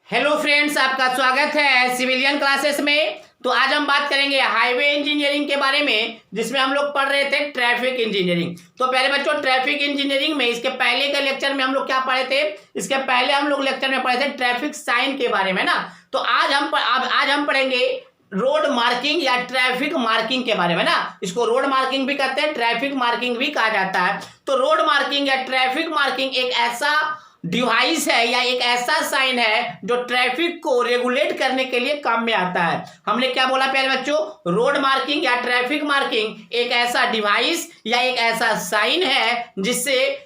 Hello friends, आपका स्वागत है सिविलियन क्लासेस में। तो आज हम बात करेंगे हाईवे इंजीनियरिंग के बारे में, जिसमें हम लोग पढ़ रहे थे ट्रैफिक इंजीनियरिंग। तो पहले बच्चों, ट्रैफिक इंजीनियरिंग में इसके पहले के लेक्चर में हम लोग क्या पढ़े थे? इसके पहले हम लोग लेक्चर में पढ़े थे ट्रैफिक साइन के बारे में ना। तो आज हम पढ़ेंगे रोड मार्किंग या ट्रैफिक मार्किंग के बारे में ना। इसको रोड मार्किंग भी कहते हैं, ट्रैफिक मार्किंग भी कहा जाता है। तो रोड मार्किंग या ट्रैफिक मार्किंग एक ऐसा डिवाइस है या एक ऐसा साइन है जो ट्रैफिक को रेगुलेट करने के लिए काम में आता है। हमने क्या बोला प्यारे बच्चों? रोड मार्किंग या ट्रैफिक मार्किंग एक ऐसा डिवाइस या एक ऐसा साइन है जिससे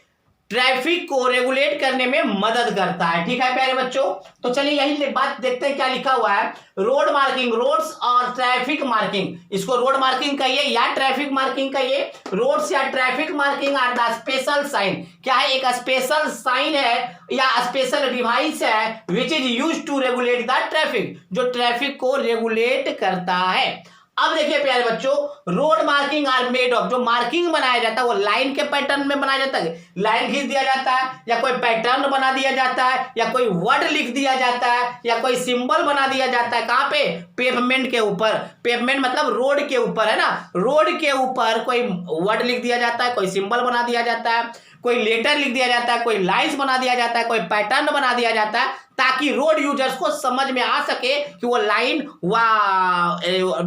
ट्रैफिक को रेगुलेट करने में मदद करता है। ठीक है प्यारे बच्चों, तो चलिए यही बात देखते हैं क्या लिखा हुआ है। रोड मार्किंग, रोड्स और ट्रैफिक मार्किंग, इसको रोड मार्किंग कहिए या ट्रैफिक मार्किंग कहिए। रोड्स या traffic marking are the special sign. क्या है? एक स्पेशल साइन है या स्पेशल डिवाइस है which is use to regulate the traffic, जो ट्रैफिक को रेगुलेट करता है। अब देखिए प्यारे बच्चों, road marking are made of, जो मार्किंग बनाया जाता है वो लाइन के पैटर्न में बनाया जाता है। लाइन खींच दिया जाता है या कोई पैटर्न बना दिया जाता है या कोई वर्ड लिख दिया जाता है या कोई सिंबल बना दिया जाता है। कहाँ पे? पेवमेंट के ऊपर। पेवमेंट मतलब रोड के ऊपर है ना। रोड के ऊपर कोई वर्ड लिख दिया जाता है, कोई सिंबल बना दिया जाता है, कोई लेटर लिख दिया जाता है, कोई लाइन्स बना दिया जाता है, कोई पैटर्न बना दिया जाता है, ताकि रोड यूजर्स को समझ में आ सके कि वो लाइन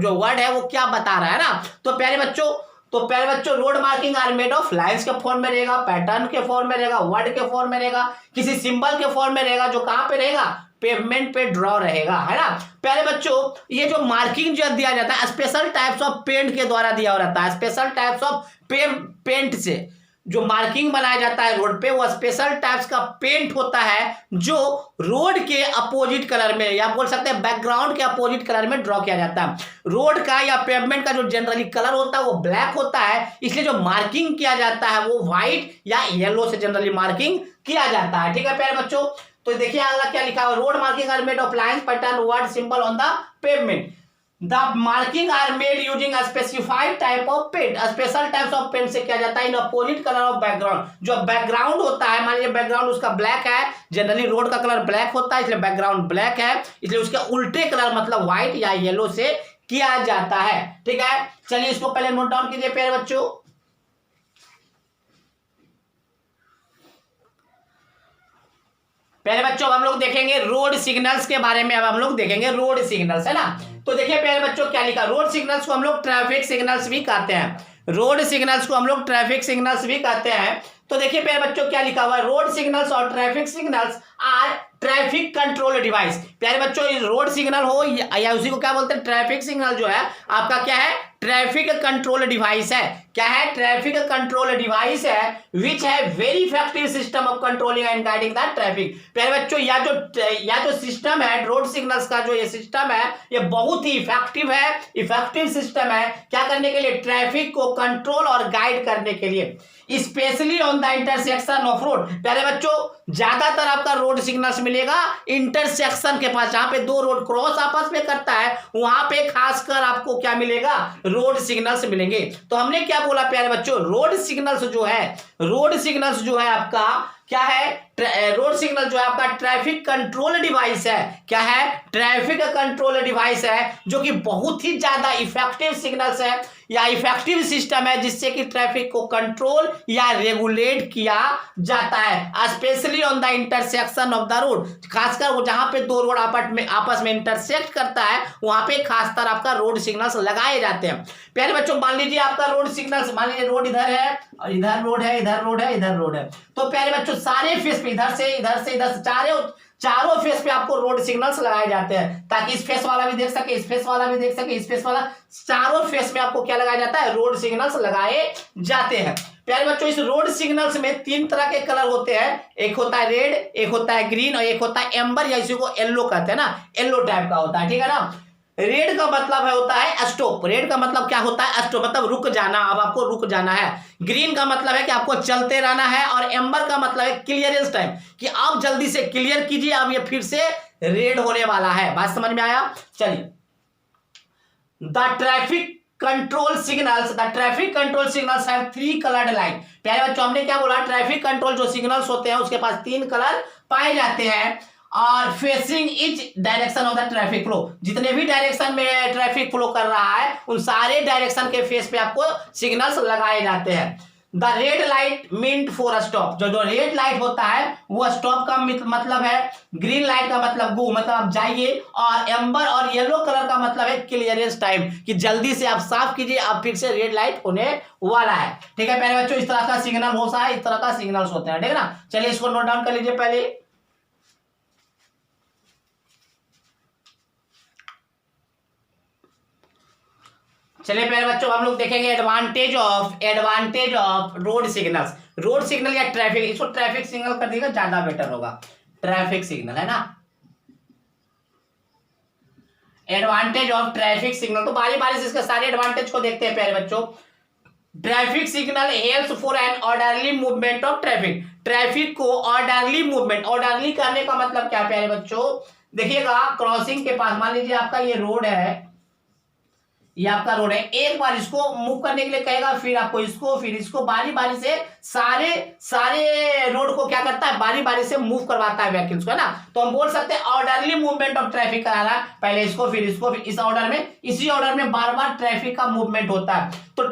जो वर्ड है वो क्या बता रहा है ना। तो प्यारे बच्चों road marking are made of lines के फॉर्म में रहेगा, पैटर्न के फॉर्म में रहेगा, वर्ड के फॉर्म में रहेगा, किसी सिंबल के फॉर्म में रहेगा, जो कहां पे रहेगा? पेवमेंट पे ड्रॉ रहेगा, है ना। प्यारे बच्चों, ये जो मार्किंग जो दिया जाता है स्पेशल टाइप्स ऑफ पेंट के द्वारा दिया रहता है। स्पेशल टाइप्स ऑफ पेंट से जो मार्किंग बनाया जाता है रोड पे, वो स्पेशल टाइप्स का पेंट होता है जो रोड के अपोजिट कलर में, या बोल सकते हैं बैकग्राउंड के अपोजिट कलर में ड्रॉ किया जाता है। रोड का या पेवमेंट का जो जनरली कलर होता है वो ब्लैक होता है, इसलिए जो मार्किंग किया जाता है वो व्हाइट या येलो से जनरली मार्किंग किया जाता है। ठीक है प्यारे बच्चों, तो देखिए अगला क्या लिखा है। Road marking are made of lines, pattern, word, symbol on the pavement. The marking are made using a specified type of paint. Special types of paint से किया जाता है in opposite colour of background. जो background होता है, मान लीजिए background उसका ब्लैक है, जनरली रोड का कलर ब्लैक होता है, इसलिए बैकग्राउंड ब्लैक है, इसलिए उसके उल्टे कलर मतलब व्हाइट या येलो से किया जाता है। ठीक है, चलिए इसको पहले नोट डाउन कीजिए प्यारे बच्चों। पहले बच्चों हम लोग देखेंगे रोड सिग्नल्स के बारे में। अब हम लोग देखेंगे रोड सिग्नल्स, है ना। तो देखिए प्यारे बच्चों क्या लिखा। रोड सिग्नल्स को हम लोग ट्रैफिक सिग्नल्स भी कहते हैं। रोड सिग्नल्स को हम लोग ट्रैफिक सिग्नल्स भी कहते हैं। तो देखिए प्यारे बच्चों क्या लिखा हुआ है। रोड सिग्नल्स और traffic signals are traffic control device. प्यारे बच्चों, रोड सिग्नल हो या उसी को क्या बोलते हैं? ट्रैफिक सिग्नल जो है आपका क्या है? ट्रैफिक कंट्रोल डिवाइस है। क्या है? ट्रैफिक कंट्रोल डिवाइस है विच है very effective system of controlling and guiding the traffic. प्यारे बच्चों, या जो सिस्टम है रोड सिग्नल्स का, जो ये सिस्टम है ये बहुत ही इफेक्टिव है, इफेक्टिव सिस्टम है। क्या करने के लिए? ट्रैफिक को कंट्रोल और गाइड करने के लिए, specially on the intersection of road. प्यारे बच्चों, ज्यादातर आपका रोड सिग्नल्स मिलेगा इंटरसेक्शन के पास, जहां पे दो रोड क्रॉस आपस में करता है, वहां पे खासकर आपको क्या मिलेगा? रोड सिग्नल्स मिलेंगे। तो हमने क्या बोला प्यारे बच्चों? रोड सिग्नल्स जो है आपका क्या है? रोड सिग्नल जो है आपका ट्रैफिक कंट्रोल डिवाइस है। क्या है? ट्रैफिक कंट्रोल डिवाइस है, जो कि बहुत ही ज्यादा इफेक्टिव सिग्नल्स है या इफेक्टिव सिस्टम है जिससे कि ट्रैफिक को कंट्रोल या रेगुलेट किया जाता है, specially on the intersection of the road. खासकर वो जहां पे दो रोड आपस में इंटरसेक्ट करता है, वहां पे खासकर आपका रोड सिग्नल्स लगाए जाते हैं। प्यारे बच्चों, मान लीजिए आपका रोड सिग्नल्स, मान लीजिए रोड इधर है और इधर रोड है, इधर रोड है, इधर रोड है। तो प्यारे बच्चों, सारे फेस पे इधर से इधर से इधर से चारों फेस पे आपको रोड सिग्नल्स लगाए जाते हैं, ताकि इस फेस वाला भी देख सके, इस फेस वाला भी देख सके, इस फेस वाला, चारों फेस में आपको क्या लगाया जाता है? रोड सिग्नल्स लगाए जाते हैं। प्यारे बच्चों, इस रोड सिग्नल्स में तीन तरह के कलर होते हैं। एक होता है रेड, एक होता है ग्रीन और एक होता है एम्बर, या इसी को येलो कहते हैं ना, येलो टाइप का होता है। ठीक है ना। रेड का मतलब होता है स्टॉप। रेड का मतलब क्या होता है? स्टॉप, मतलब रुक जाना, अब आपको रुक जाना है। ग्रीन का मतलब है कि आपको चलते रहना है और एम्बर का मतलब है क्लियरेंस टाइम, कि आप जल्दी से क्लियर कीजिए, अब ये फिर से रेड होने वाला है। बात समझ में आया? चलिए, the traffic control signals have 3 coloured line. प्यारे बच्चों, हमने क्या बोला? ट्रैफिक कंट्रोल जो सिग्नल्स होते हैं उसके पास 3 कलर पाए जाते हैं। और facing etch direction of the traffic flow, जितने भी डायरेक्शन में ट्रैफिक फ्लो कर रहा है उन सारे डायरेक्शन के फेस पे आपको सिग्नल्स लगाए जाते हैं। The red light meant for stop, जो रेड लाइट होता है वो स्टॉप का मतलब है, ग्रीन लाइट का मतलब गो मतलब आप जाइए, और एम्बर और येलो कलर का मतलब है क्लियरेंस टाइम, कि जल्दी से आप साफ कीजिए, आप फिर से रेड लाइट होने वाला है। ठीक है प्यारे बच्चों, इस तरह का सिग्नल होता है, इस तरह का सिग्नल्स होते हैं। ठीक है ना, चलिए इसको नोट डाउन कर लीजिए पहले। चलिए प्यारे बच्चों, हम लोग देखेंगे advantage of road signals. Road signal या ट्रैफिक, इसको ट्रैफिक सिग्नल कर देगा ज्यादा बेटर होगा, ट्रैफिक सिग्नल है ना। एडवांटेज ऑफ ट्रैफिक सिग्नल, तो बारी बारी से इसके सारे एडवांटेज को देखते हैं प्यारे बच्चों। Traffic signal helps for an orderly movement of traffic, traffic को ऑर्डरली मूवमेंट, ऑर्डरली करने का मतलब क्या है प्यारे बच्चों, देखिएगा क्रॉसिंग के पास मान लीजिए आपका ये रोड है, ये आपका रोड है, एक बार इसको मूव करने के लिए कहेगा, फिर आपको इसको, फिर इसको, बारी बारी से सारे रोड को क्या करता है, बारी बारी से मूव करवाता है व्हीकल्स को, है ना। तो हम बोल सकते हैं ऑर्डरली मूवमेंट ऑफ ट्रैफिक करा रहा है, पहले इसको फिर इसको, फिर इस ऑर्डर में, इसी ऑर्डर में बार बार ट्रैफिक का मूवमेंट होता है। तो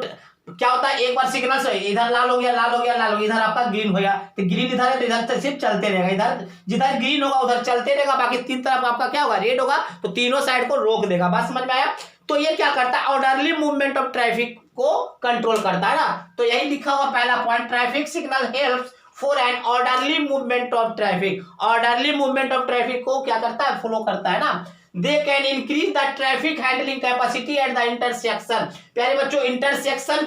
क्या होता है, एक बार सिग्नल से इधर लाल हो गया, लाल हो गया, लाल हो गया, इधर आपका ग्रीन हो गया, तो ग्रीन इधर है तो इधर सिर्फ चलते रहेगा, इधर जिधर ग्रीन होगा उधर चलते रहेगा, बाकी तीन तरफ आपका क्या होगा, रेड होगा, तो तीनों साइड को रोक देगा। बात समझ में आया। तो ये क्या करता है, ऑर्डरली मूवमेंट ऑफ ट्रैफिक को कंट्रोल करता है ना। तो यही लिखा हुआ पहला point, traffic signal helps for an orderly movement of traffic, orderly movement of traffic को क्या करता है, फॉलो करता है ना। दे can increase the traffic handling capacity eight the intersection, प्यारे बच्चों इंटरसेक्शन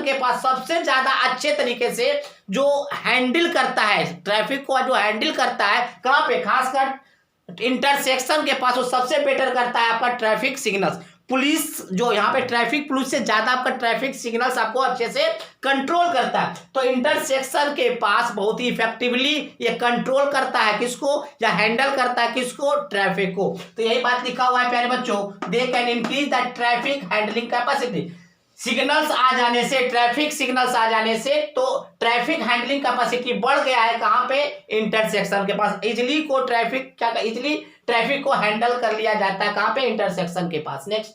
के पास सबसे ज्यादा अच्छे तरीके से जो हैंडल करता है ट्रैफिक को, जो हैंडल करता है कहां पे, खासकर इंटरसेक्शन के पास वो सबसे बेटर करता है आपका ट्रैफिक सिग्नल्स। पुलिस जो यहाँ पे ट्रैफिक पुलिस से ज्यादा आपका ट्रैफिक सिग्नल्स आपको अच्छे से कंट्रोल करता है। तो इंटरसेक्शन के पास बहुत ही इफेक्टिवली ये कंट्रोल करता है किसको, या हैंडल करता है किसको, ट्रैफिक को। तो यही बात लिखा हुआ है प्यारे बच्चों, they can increase the traffic handling capacity, signals आ जाने से, ट्रैफिक सिग्नल्स आ जाने से तो ट्रैफिक हैंडलिंग कैपेसिटी बढ़ गया है कहां पे, इंटरसेक्शन के पास। इजिली को ट्रैफिक क्या, इजिली ट्रैफिक को हैंडल कर लिया जाता है कहां पे, इंटरसेक्शन के पास। Next,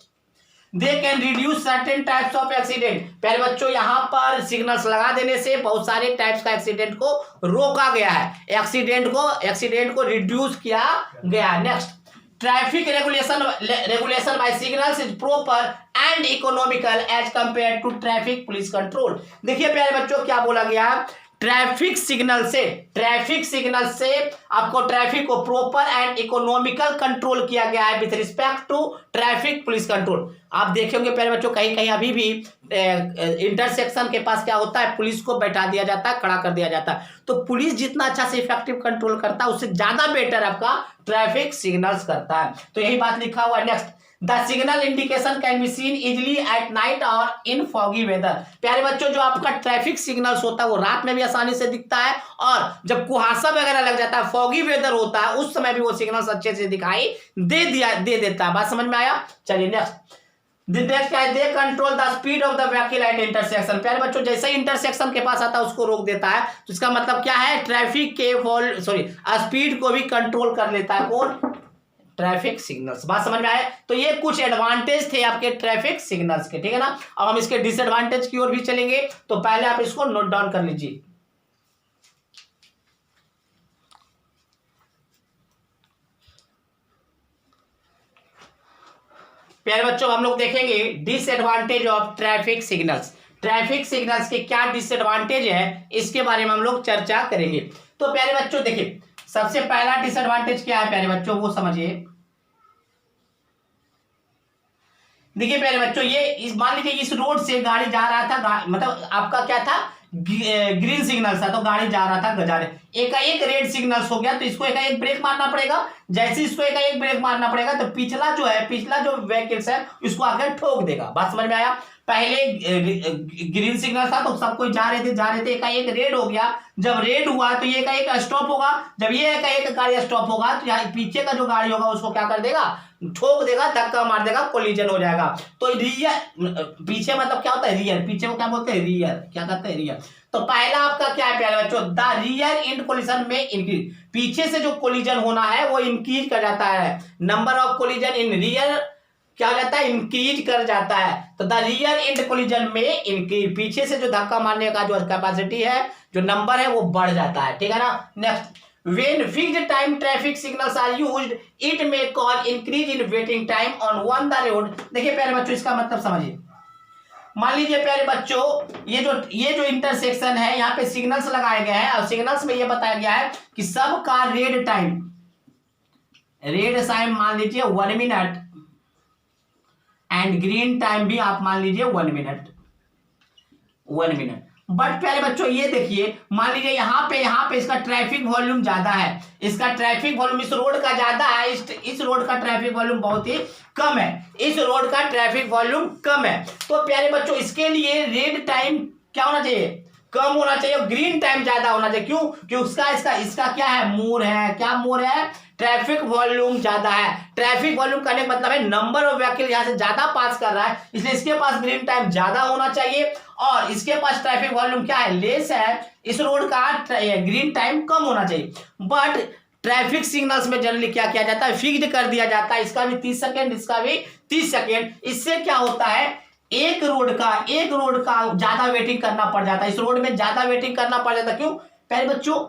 they can reduce certain types of accident, प्यारे बच्चों यहां पर सिग्नल्स लगा देने से बहुत सारे टाइप्स का एक्सीडेंट को रोका गया है, एक्सीडेंट को रिड्यूस किया गया। Next, traffic regulation by signals is proper and economical as compare to traffic police control. देखिए प्यारे बच्चों क्या बोला गया, ट्रैफिक सिग्नल से आपको ट्रैफिक को प्रॉपर एंड इकोनॉमिकल कंट्रोल किया गया है with respect to traffic police control. आप देखेंगे प्यारे बच्चों कहीं कहीं अभी भी इंटरसेक्शन के पास क्या होता है, पुलिस को बैठा दिया जाता है, खड़ा कर दिया जाता है। तो पुलिस जितना अच्छा से इफेक्टिव कंट्रोल करता है उससे ज्यादा बेटर आपका ट्रैफिक सिग्नल्स करता है। तो यही बात लिखा हुआ है। Next, the signal indication can be seen easily at night और इन फॉगी वेदर, प्यारे बच्चों जो आपका ट्रैफिक सिग्नल्स होता है वो रात में भी आसानी से दिखता है, और जब कुहासा वगैरह लग जाता है, फॉगी वेदर होता है, उस समय भी वो सिग्नल्स अच्छे से दिखाई दे देता है। बात समझ में आया। चलिए next, they control the speed of the vehicle eight intersection, प्यारे बच्चों जैसे ही इंटरसेक्शन के पास आता है उसको रोक देता है, तो इसका मतलब क्या है, ट्रैफिक के स्पीड को भी कंट्रोल कर लेता है कौन, ट्रैफिक सिग्नल्स। बात समझ में आए। तो ये कुछ एडवांटेज थे आपके ट्रैफिक सिग्नल्स के, ठीक है ना। अब हम इसके डिसएडवांटेज की ओर भी चलेंगे, तो पहले आप इसको नोट डाउन कर लीजिए। प्यारे बच्चों हम लोग देखेंगे disadvantage of traffic signals, traffic signals के क्या डिसएडवांटेज है इसके बारे में हम लोग चर्चा करेंगे। तो प्यारे बच्चों देखिए सबसे पहला डिसएडवांटेज क्या है प्यारे बच्चों वो समझिए। देखिए प्यारे बच्चों ये मान लीजिए इस रोड से गाड़ी जा रहा था, मतलब आपका क्या था, ग्रीन सिग्नल था, तो गाड़ी जा रहा था जा रहे, एक रेड सिग्नल्स हो गया तो इसको एक ब्रेक मारना पड़ेगा। जैसे इसको एक ब्रेक मारना पड़ेगा तो पिछला जो व्हीकल्स है इसको आकर ठोक देगा। बात समझ में आया। पहले ग्रीन सिग्नल था तो सब कोई जा रहे थे, एक रेड हो गया, जब रेड हुआ तो ये एक स्टॉप होगा, जब ये एक गाड़ी स्टॉप होगा तो यहाँ पीछे का जो गाड़ी होगा उसको क्या कर देगा, ठोक देगा, धक्का मार देगा, कोलिजन हो जाएगा। तो रियर पीछे मतलब क्या होता है, रियर, पीछे को क्या बोलते हैं, रियर, क्या कहते हैं, रियर। तो पहला आपका क्या है प्यारे बच्चों, द रियर एंड कोलिजन में इंक्रीज, पीछे से जो कोलिजन होना है वो इंक्रीज कर जाता है, number of collision in rear क्या हो जाता है, इंक्रीज कर जाता है। तो द रियर एंड कोलिजन में इंक्रीज, पीछे से जो धक्का मारने का जो कैपेसिटी है, जो नंबर है वो बढ़ जाता है, ठीक है ना। Next, when fixed time traffic signals are used it may cause increase in waiting time on one the road। देखिए प्यारे बच्चों इसका मतलब समझिए, मान लीजिए प्यारे बच्चों ये जो इंटरसेक्शन है यहाँ पे सिग्नल्स लगाए गए हैं और सिग्नल्स में ये बताया गया है कि सबका रेड टाइम मान लीजिए 1 मिनट एंड ग्रीन टाइम भी आप मान लीजिए 1 मिनट। बट प्यारे बच्चों ये देखिए, मान लीजिए यहाँ पे इसका ट्रैफिक वॉल्यूम ज्यादा है, इसका ट्रैफिक वॉल्यूम इस रोड का ज्यादा है, इस रोड का ट्रैफिक वॉल्यूम बहुत ही कम है, इस रोड का ट्रैफिक वॉल्यूम कम है। तो प्यारे बच्चों इसके लिए रेड टाइम क्या होना चाहिए, कम होना चाहिए, ग्रीन टाइम ज्यादा होना चाहिए। क्यों? क्योंकि इसका क्या है, मोर है, क्या मोर है, ट्रैफिक वॉल्यूम ज्यादा है। ट्रैफिक वॉल्यूम करने का मतलब है नंबर ऑफ व्हीकल यहां से ज्यादा पास कर रहा है, इसलिए इसके पास ग्रीन टाइम ज्यादा होना चाहिए और इसके पास ट्रैफिक वॉल्यूम क्या है, लेस है, इस रोड का ग्रीन टाइम कम होना चाहिए। बट ट्रैफिक सिग्नल्स में जनरली क्या किया जाता है, फिक्स्ड कर दिया जाता है, इसका भी 30 सेकेंड, इसका भी 30 सेकेंड। इससे क्या होता है, एक रोड का ज्यादा वेटिंग करना पड़ जाता है, इस रोड में ज्यादा वेटिंग करना पड़ जाता है। क्यों प्यारे बच्चों,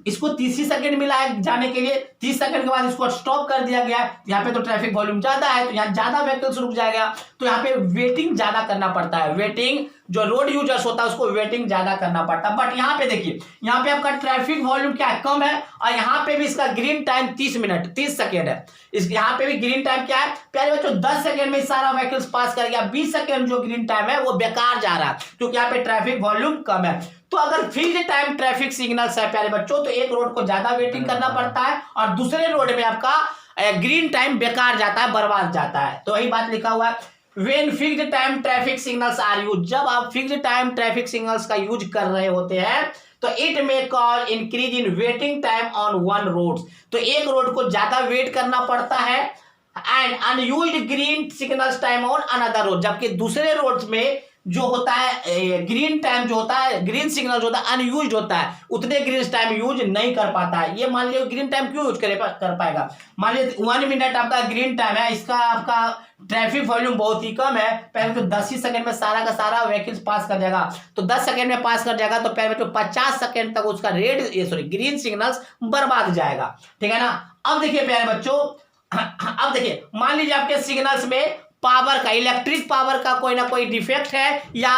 इसको 30 सेकंड मिला है जाने के लिए, 30 सेकंड के बाद इसको स्टॉप कर दिया गया, यहाँ पे तो ट्रैफिक वॉल्यूम ज्यादा है तो यहाँ ज्यादा व्हीकल्स रुक जाएगा, तो यहाँ पे वेटिंग ज्यादा करना पड़ता है, वेटिंग जो रोड यूजर्स होता है उसको वेटिंग ज्यादा करना पड़ता है। बट यहाँ पे देखिए, यहाँ पे आपका ट्रैफिक वॉल्यूम क्या है, कम है, और यहाँ पे भी इसका ग्रीन टाइम 30 सेकेंड है, यहाँ पे भी ग्रीन टाइम क्या है प्यारे बच्चों, 10 सेकेंड में सारा व्हीकल्स पास कर गया, 20 सेकेंड जो ग्रीन टाइम है वो बेकार जा रहा है क्योंकि यहाँ पे ट्रैफिक वॉल्यूम कम है। तो अगर फिक्स्ड टाइम ट्रैफिक सिग्नल्स है प्यारे बच्चों, तो एक रोड को ज्यादा वेटिंग करना पड़ता है और दूसरे रोड में आपका ग्रीन टाइम बेकार जाता है, बर्बाद जाता है। तो वही बात लिखा हुआ है, When fixed time traffic signals are used, जब आप फिक्स्ड टाइम ट्रैफिक सिग्नल्स का यूज कर रहे होते हैं तो it may cause increase in waiting time on one road, तो एक रोड को ज्यादा वेट करना पड़ता है and unused green signals time on another road, जबकि दूसरे रोड में जो होता है ग्रीन टाइम जो होता है, ग्रीन सिग्नल जो होता है अनयूज्ड होता है, उतने ग्रीन टाइम यूज नहीं कर पाता है। ये मान लीजिए ग्रीन टाइम क्यों यूज कर पाएगा, मान लीजिए 1 मिनट आपका ग्रीन टाइम है, इसका आपका ट्रैफिक वॉल्यूम बहुत ही कम है, पहले तो 10 ही सेकंड में सारा का सारा व्हीकल्स पास कर जाएगा, तो 10 सेकंड में पास कर जाएगा, तो पहले तो 50 सेकंड तक उसका ग्रीन सिग्नल्स बर्बाद जाएगा, ठीक है ना। अब देखिए प्यारे बच्चों, अब देखिए मान लीजिए आपके सिग्नल्स में पावर का, इलेक्ट्रिक पावर का कोई ना कोई डिफेक्ट है या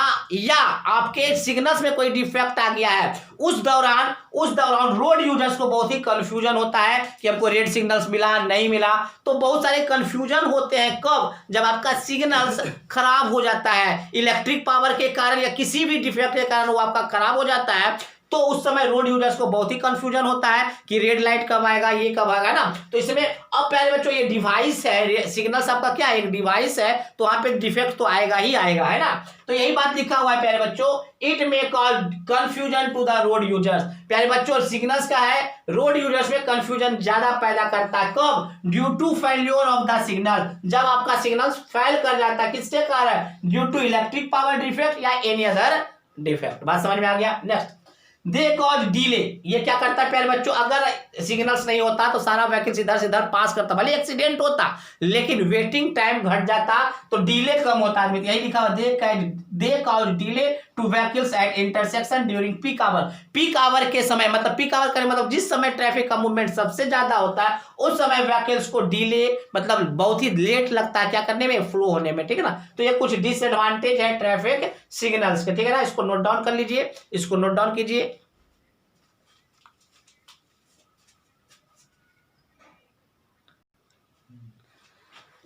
आपके सिग्नल्स में कोई डिफेक्ट आ गया है, उस दौरान रोड यूजर्स को बहुत ही कंफ्यूजन होता है कि हमको रेड सिग्नल्स मिला नहीं मिला, तो बहुत सारे कंफ्यूजन होते हैं। कब? जब आपका सिग्नल्स खराब हो जाता है इलेक्ट्रिक पावर के कारण या किसी भी डिफेक्ट के कारण वो आपका खराब हो जाता है, तो उस समय रोड यूजर्स को बहुत ही कंफ्यूजन होता है कि रेड लाइट कब आएगा, ये कब आएगा ना। तो इसमें अब प्यारे बच्चों ये डिवाइस है, सिग्नल्स आपका क्या है, एक डिवाइस है, तो वहां पे डिफेक्ट तो आएगा ही आएगा, है ना। तो यही बात लिखा हुआ है प्यारे बच्चों, it may cause confusion to the road users. प्यारे बच्चों सिग्नल्स का है, रोड यूजर्स में कंफ्यूजन ज्यादा पैदा करता है। कब? Due to failure of the signal, जब आपका सिग्नल फेल कर जाता है, किसके कारण? Due to electric power defect या एनी अदर डिफेक्ट। बात समझ में आ गया। नेक्स्ट, दे कॉज डिले, ये क्या करता है प्यारे बच्चों, अगर सिग्नल्स नहीं होता तो सारा व्हीकल इधर से इधर पास करता, भले एक्सीडेंट होता लेकिन वेटिंग टाइम घट जाता तो डिले कम होता आदमी। यही लिखा हुआ, they cause delay to vehicles at intersection during peak hour. Peak hour के समय, मतलब पीक आवर का मतलब जिस समय ट्रैफिक का मूवमेंट सबसे ज्यादा होता है उस समय व्हीकल्स को डिले मतलब बहुत ही लेट लगता है क्या करने में, फ्लो होने में, ठीक है ना। तो ये कुछ डिसएडवांटेज है ट्रैफिक सिग्नल्स के, ठीक है ना। इसको नोट डाउन कर लीजिए, इसको नोट डाउन कीजिए।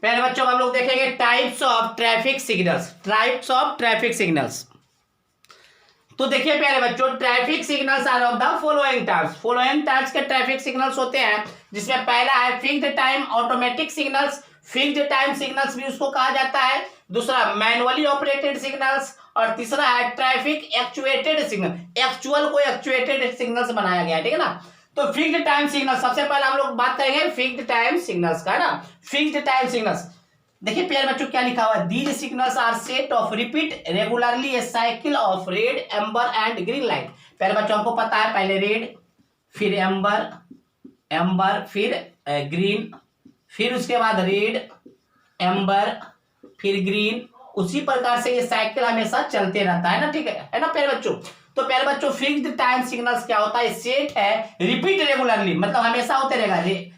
पहले बच्चों हम लोग देखेंगे types of traffic signals, types of traffic signals. तो देखिए प्यारे बच्चों, traffic signals are of the following types के ट्रैफिक सिग्नल्स होते हैं, जिसमें पहला है fixed time automatic signals, fixed time signals भी उसको कहा जाता है। दूसरा मैनुअली ऑपरेटेड सिग्नल्स, और तीसरा है ट्रैफिक एक्चुएटेड सिग्नल, एक्चुअल को एक्चुएटेड सिग्नल्स बनाया गया है, ठीक है ना। तो फिक्स्ड टाइम सिग्नल, सबसे पहले हम लोग बात करेंगे फिक्स्ड टाइम सिग्नल्स का, है ना। फिक्स्ड टाइम सिग्नल्स, देखिए प्यारे बच्चों क्या लिखा हुआ है, these signals are set of repeat regularly a cycle of red amber and green light. प्यारे बच्चों हमको पता है पहले रेड, फिर एम्बर, एम्बर फिर ग्रीन, फिर उसके बाद रेड, एम्बर, फिर ग्रीन, उसी प्रकार से ये साइकिल हमेशा चलते रहता है ना, ठीक है ना प्यारे बच्चों। तो प्यारे बच्चों फिक्स्ड टाइम सिग्नल्स क्या होता है, सेट है रिपीट रेगुलरली, मतलब हमेशा होते रहेगा,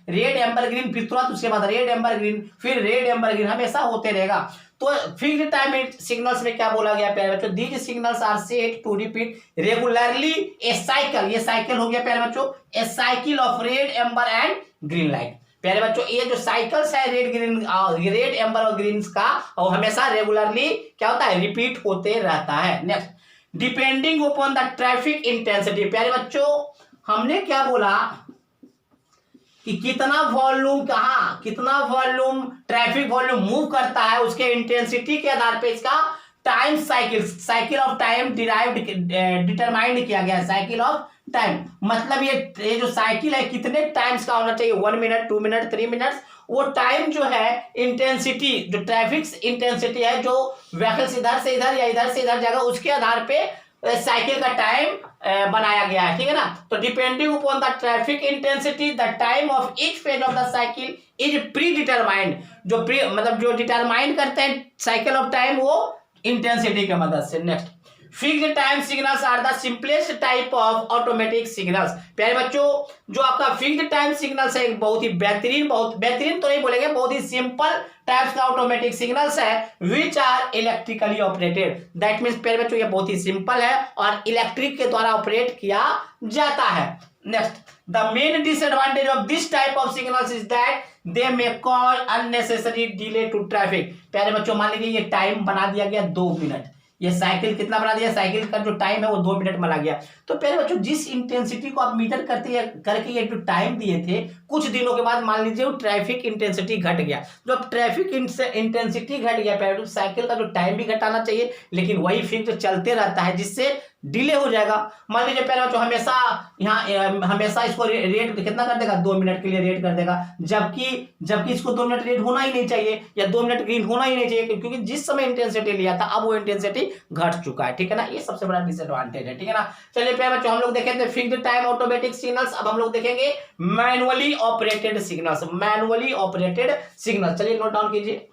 रेड एम्बर ग्रीन, फिर तुरंत उसके बाद रेड एम्बर ग्रीन, फिर रेड एम्बर ग्रीन, हमेशा होते रहेगा। तो फिक्स्ड टाइम सिग्नल्स में क्या बोला गया प्यारे बच्चों, these signals are set to repeat regularly a cycle, ये साइकिल हो गया प्यारे बच्चों, a cycle of red amber and green light. प्यारे बच्चों ये जो साइकिल्स है रेड ग्रीन, रेड एम्बर और ग्रीन का, और हमेशा रेगुलरली क्या होता है, रिपीट होते रहता है। Next, depending upon the traffic intensity. प्यारे बच्चों हमने क्या बोला कि कितना वॉल्यूम, कहाँ कितना वॉल्यूम ट्रैफिक वॉल्यूम मूव करता है, उसके इंटेंसिटी के आधार पे इसका time cycle, cycle of time derived determined किया गया है। साइकिल ऑफ टाइम मतलब ये जो साइकिल है कितने टाइम्स का होना चाहिए, 1 मिनट, 2 मिनट, 3 मिनट्स, वो टाइम जो है इंटेंसिटी, जो ट्रैफिक इंटेंसिटी है, जो व्हीकल्स इधर से इधर या इधर से इधर जाएगा, उसके आधार पे साइकिल का टाइम बनाया गया है, ठीक है ना। तो depending upon the traffic intensity the time of each phase of the cycle is pre determined, जो प्री मतलब जो डिटरमाइन करते हैं साइकिल ऑफ टाइम वो इंटेंसिटी की मदद से। Next, fixed time signals are the simplest type of automatic signals. प्यारे बच्चों जो आपका फिक्स्ड टाइम सिग्नल्स है बहुत ही बेहतरीन, बहुत बेहतरीन तो नहीं बोलेंगे, बहुत ही सिंपल टाइप्स का ऑटोमेटिक सिग्नल्स है which are electrically operated. That means प्यारे बच्चों ये बहुत ही सिंपल है और इलेक्ट्रिक के द्वारा ऑपरेट किया जाता है। Next, the main disadvantage of this type of signals is that they may cause unnecessary delay to traffic. प्यारे बच्चों मान लीजिए ये टाइम बना दिया गया 2 मिनट, ये साइकिल कितना बना दिया, साइकिल का जो टाइम है वो 2 मिनट बना गया। तो प्यारे बच्चों जिस इंटेंसिटी को आप मीटर करके ये जो टाइम दिए थे, कुछ दिनों के बाद मान लीजिए वो ट्रैफिक इंटेंसिटी घट गया। जब ट्रैफिक इंटेंसिटी घट गया प्यारे बच्चों, साइकिल का जो टाइम भी घटाना चाहिए, लेकिन वही फिक्स चलते रहता है जिससे डिले हो जाएगा। मान लीजिए प्यारे बच्चों हमेशा यहाँ हमेशा इसको रेट कितना कर देगा, 2 मिनट के लिए रेट कर देगा, जबकि इसको 2 मिनट रेट होना ही नहीं चाहिए या 2 मिनट ग्रीन होना ही नहीं चाहिए, क्योंकि जिस समय इंटेंसिटी लिया था अब वो इंटेंसिटी घट चुका है, ठीक है ना। ये सबसे बड़ा डिसएडवांटेज है, ठीक है ना। चलिए प्यारे बच्चों हम लोग देखे थे फिक्स्ड टाइम ऑटोमेटिक सिग्नल्स, अब हम लोग देखेंगे manually operated signals. Manually operated signal, चलिए नोट डाउन कीजिए।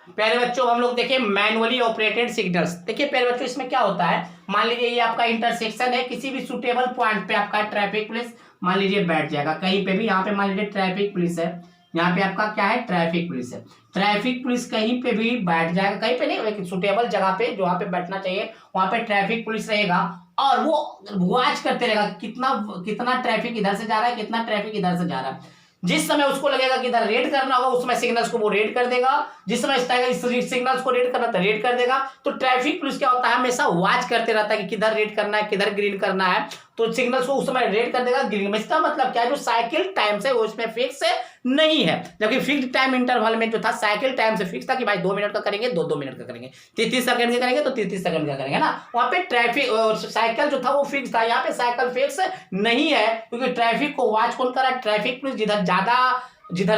प्यारे बच्चों हम लोग देखें मैनुअली ऑपरेटेड सिग्नल्स। देखिए प्यारे बच्चों इसमें क्या होता है, मान लीजिए ये आपका इंटरसेक्शन है, किसी भी सुटेबल पॉइंट पे आपका ट्रैफिक पुलिस मान लीजिए बैठ जाएगा कहीं पे भी, यहाँ पे मान लीजिए ट्रैफिक पुलिस है, यहाँ पे आपका क्या है, ट्रैफिक पुलिस है। ट्रैफिक पुलिस कहीं पे भी बैठ जाएगा, कहीं पे नहीं, सुटेबल जगह पे जहाँ पे बैठना चाहिए वहां पे ट्रैफिक पुलिस रहेगा और वो वॉच करते रहेगा कितना ट्रैफिक इधर से जा रहा है, कितना ट्रैफिक इधर से जा रहा है। जिस समय उसको लगेगा कि इधर रेड करना होगा उस समय सिग्नल्स को वो रेड कर देगा, जिस समय इस सिग्नल्स को रेड करना तो रेड कर देगा। तो ट्रैफिक पुलिस क्या होता है, हमेशा वॉच करते रहता है कि किधर रेड करना है, किधर ग्रीन करना है, तो सिग्नल्स को उस समय रेड कर देगा ग्रीन में। इसका मतलब क्या है, जो साइकिल टाइम से वो इसमें फिक्स नहीं है, जबकि फिक्स्ड टाइम इंटरवल में जो था साइकिल टाइम से फिक्स था कि भाई 2 मिनट का करेंगे, 2 मिनट का करेंगे, 30 सेकंड का करेंगे तो 30 सेकंड का करेंगे ना। वहां पे ट्रैफिक साइकिल जो था वो फिक्स था, यहाँ पे साइकिल फिक्स नहीं है, क्योंकि ट्रैफिक को वॉच कौन कर रहा है, ट्रैफिक पुलिस। जिधर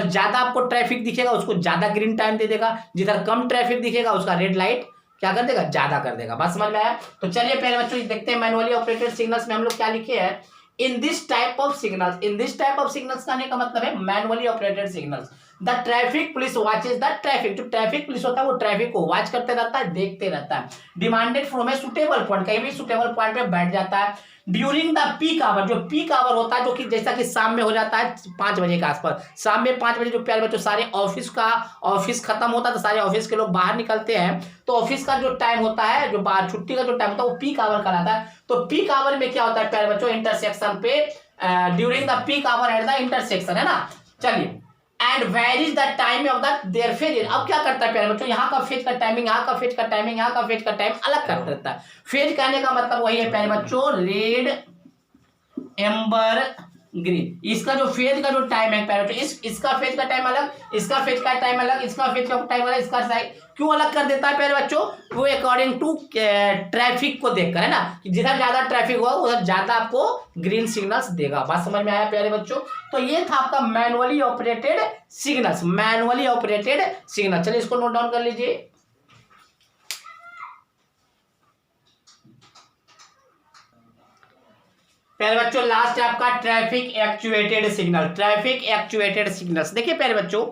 ज्यादा आपको ट्रैफिक दिखेगा उसको ज्यादा ग्रीन टाइम दे देगा, जिधर कम ट्रैफिक दिखेगा उसका रेड लाइट क्या कर देगा, ज्यादा कर देगा। बस समझ में आया। तो चलिए पहले बच्चों देखते हैं मैनुअली ऑपरेटेड सिग्नल्स में हम लोग क्या लिखे हैं। In this type of signals, in this type of signals कहने का मतलब है manually operated signals. The traffic police watches the traffic, जो ट्रैफिक पुलिस होता है वो ट्रैफिक को वॉच करते रहता है, देखते रहता है। Demanded from a suitable point, कहीं भी सुटेबल पॉइंट पे बैठ जाता है। ड्यूरिंग द पीक आवर, जो पीक आवर होता है जो कि जैसा कि शाम में हो जाता है 5 बजे के आसपास, शाम में 5 बजे जो प्यारे बच्चों सारे ऑफिस खत्म होता है तो सारे ऑफिस के लोग बाहर निकलते हैं, तो ऑफिस का जो टाइम होता है, जो बाहर छुट्टी का जो टाइम होता है वो पीक आवर कहलाता है। तो पीक आवर में क्या होता है प्यारे बच्चों, इंटरसेक्शन पे during the peak hour at the intersection, है ना। चलिए, and varies the time of the their phase. अब क्या करता है प्यारे बच्चों, यहाँ का फेज का टाइमिंग, यहाँ का फेज का टाइमिंग, यहाँ का फेज का टाइम अलग करता रहता है। फेज कहने का मतलब वही है प्यारे बच्चों, रेड, एम्बर, ग्रीन। इसका जो फेज का जो टाइम है प्यारे बच्चों, इसका फेज का टाइम अलग, इसका फेज का टाइम अलग, इसका फेज का टाइम अलग, इसका क्यों अलग कर देता है प्यारे बच्चों? वो अकॉर्डिंग टू ट्रैफिक को देखकर, है ना, कि जिधर ज्यादा ट्रैफिक होगा उधर ज्यादा आपको ग्रीन सिग्नल्स देगा। बात समझ में आया प्यारे बच्चों? तो ये था आपका manually operated signals, manually operated signal. चलिए इसको नोट डाउन कर लीजिए। प्यारे बच्चों लास्ट है आपका traffic actuated signal. Traffic actuated signals देखिए प्यारे बच्चों,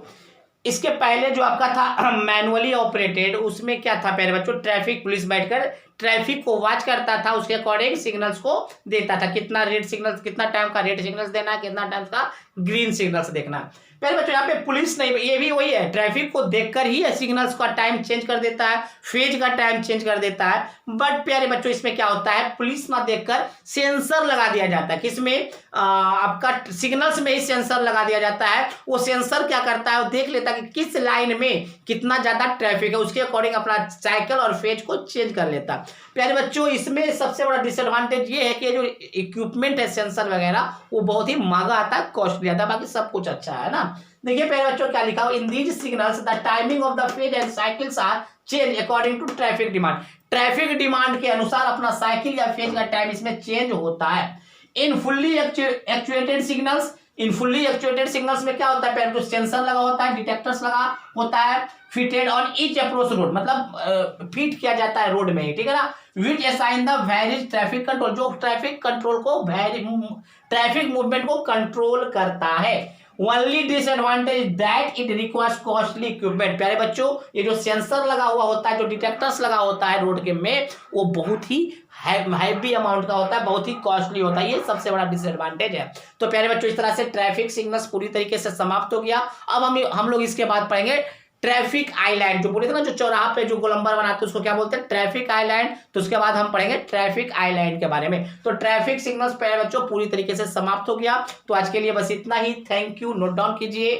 इसके पहले जो आपका था मैनुअली ऑपरेटेड, उसमें क्या था प्यारे बच्चों, ट्रैफिक पुलिस बैठकर ट्रैफिक को वॉच करता था, उसके अकॉर्डिंग सिग्नल्स को देता था, कितना रेड सिग्नल्स, कितना टाइम का रेड सिग्नल्स देना है, कितना टाइम का ग्रीन सिग्नल्स देखना है। प्यारे बच्चों यहाँ पे पुलिस नहीं, ये भी वही है, ट्रैफिक को देखकर ही सिग्नल्स का टाइम चेंज कर देता है, फेज का टाइम चेंज कर देता है। बट प्यारे बच्चों इसमें क्या होता है, पुलिस ना देखकर सेंसर लगा दिया जाता है, किसमें, आपका सिग्नल्स में ही सेंसर लगा दिया जाता है। वो सेंसर क्या करता है, वो देख लेता है कि किस लाइन में कितना ज्यादा ट्रैफिक है, उसके अकॉर्डिंग अपना साइकिल और फेज को चेंज कर लेता है। प्यारे बच्चों इसमें सबसे बड़ा डिसएडवांटेज ये है कि जो इक्विपमेंट है सेंसर वगैरह वो बहुत ही महंगा आता है, कॉस्टली आता है, बाकी सब कुछ अच्छा है ना। देखिए प्यारे बच्चों क्या लिखा हो, in these signals the timing of the phase and cycles are change according to traffic demand. Traffic demand के अनुसार अपना साइकिल या फेज का टाइम इसमें चेंज होता है। इन फुल्ली एक्चुएटेड सिग्नल्स, इन फुल्ली एक्चुएटेड सिग्नल्स में क्या होता है प्यारे बच्चों, सेंसर लगा होता है, डिटेक्टर्स लगा होता है, fitted on each approach road, मतलब फिट किया जाता है रोड में, ठीक है ना, which assign the varies traffic control, जो ट्रैफिक कंट्रोल को ट्रैफिक मूवमेंट को कंट्रोल करता है। Only disadvantage that it requires costly equipment. प्यारे बच्चों ये जो सेंसर लगा हुआ होता है, जो डिटेक्टर्स लगा होता है रोड के में, वो बहुत ही हैवी अमाउंट का होता है, बहुत ही कॉस्टली होता है, ये सबसे बड़ा डिसएडवांटेज है। तो प्यारे बच्चों इस तरह से ट्रैफिक सिग्नल्स पूरी तरीके से समाप्त हो गया। अब हम लोग इसके बाद पढ़ेंगे ट्रैफिक आइलैंड, जो बोले थे ना जो चौराहा पे जो गोलंबर बनाते हैं उसको क्या बोलते हैं, ट्रैफिक आइलैंड। तो उसके बाद हम पढ़ेंगे ट्रैफिक आइलैंड के बारे में। तो ट्रैफिक सिग्नल्स प्यारे बच्चों पूरी तरीके से समाप्त हो गया। तो आज के लिए बस इतना ही, थैंक यू, नोट डाउन कीजिए।